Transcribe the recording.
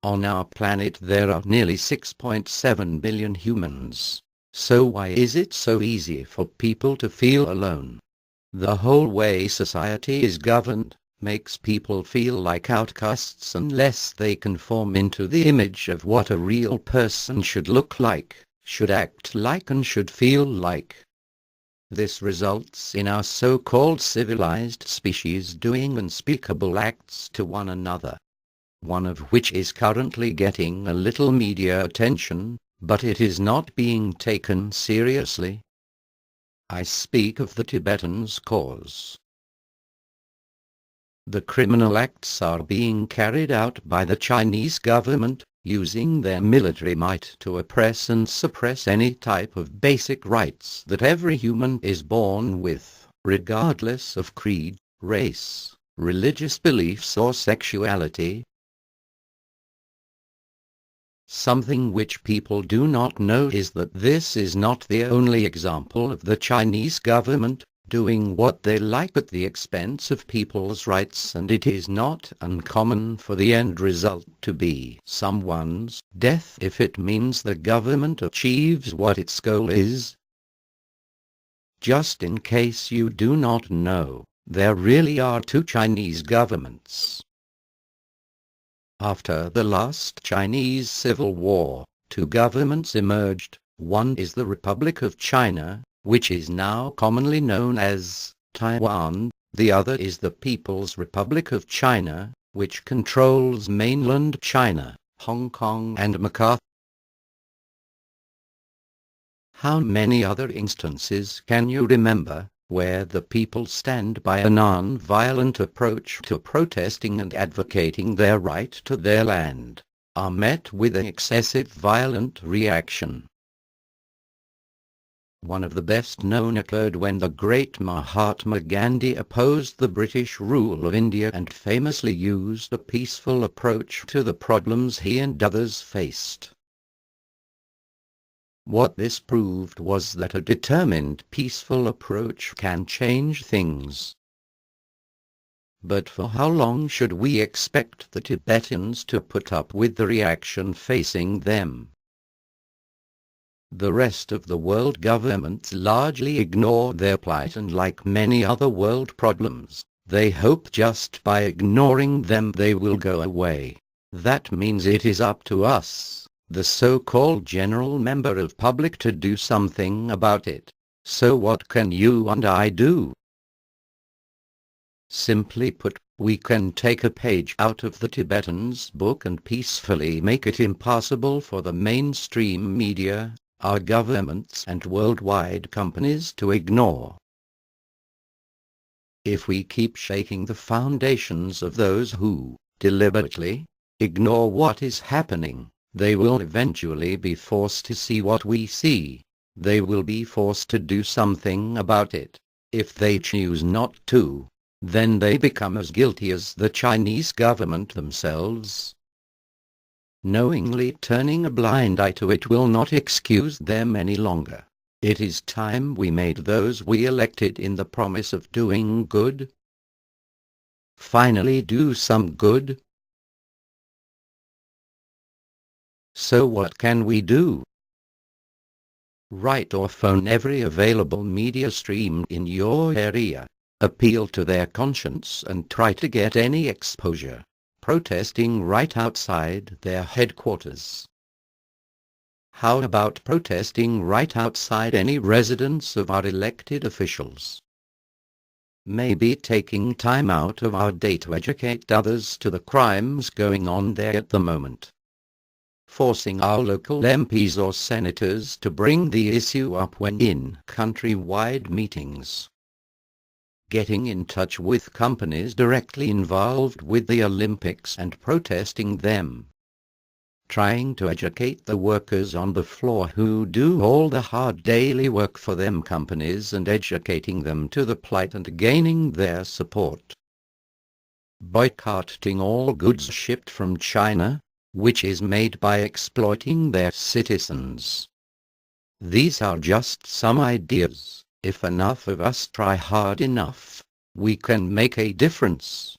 On our planet there are nearly 6.7 billion humans. So why is it so easy for people to feel alone? The whole way society is governed makes people feel like outcasts unless they conform into the image of what a real person should look like, should act like and should feel like. This results in our so-called civilized species doing unspeakable acts to one another. One of which is currently getting a little media attention, but it is not being taken seriously. I speak of the Tibetans' cause. The criminal acts are being carried out by the Chinese government, using their military might to oppress and suppress any type of basic rights that every human is born with, regardless of creed, race, religious beliefs or sexuality. Something which people do not know is that this is not the only example of the Chinese government doing what they like at the expense of people's rights, and it is not uncommon for the end result to be someone's death if it means the government achieves what its goal is. Just in case you do not know, there really are two Chinese governments. After the last Chinese Civil War, two governments emerged. One is the Republic of China, which is now commonly known as Taiwan. The other is the People's Republic of China, which controls mainland China, Hong Kong and Macau. How many other instances can you remember where the people stand by a non-violent approach to protesting and advocating their right to their land, are met with an excessive violent reaction? One of the best known occurred when the great Mahatma Gandhi opposed the British rule of India and famously used a peaceful approach to the problems he and others faced. What this proved was that a determined peaceful approach can change things. But for how long should we expect the Tibetans to put up with the reaction facing them? The rest of the world governments largely ignore their plight, and like many other world problems, they hope just by ignoring them they will go away. That means it is up to us, the so-called general member of public, to do something about it. So what can you and I do? Simply put, we can take a page out of the Tibetans' book and peacefully make it impossible for the mainstream media, our governments and worldwide companies to ignore. If we keep shaking the foundations of those who, deliberately, ignore what is happening, they will eventually be forced to see what we see. They will be forced to do something about it. If they choose not to, then they become as guilty as the Chinese government themselves. Knowingly turning a blind eye to it will not excuse them any longer. It is time we made those we elected in the promise of doing good finally do some good. So what can we do? Write or phone every available media stream in your area. Appeal to their conscience and try to get any exposure, protesting right outside their headquarters. How about protesting right outside any residence of our elected officials? Maybe taking time out of our day to educate others to the crimes going on there at the moment. Forcing our local MPs or senators to bring the issue up when in country-wide meetings. Getting in touch with companies directly involved with the Olympics and protesting them. Trying to educate the workers on the floor who do all the hard daily work for them companies and educating them to the plight and gaining their support. Boycotting all goods shipped from China, which is made by exploiting their citizens. These are just some ideas. If enough of us try hard enough, we can make a difference.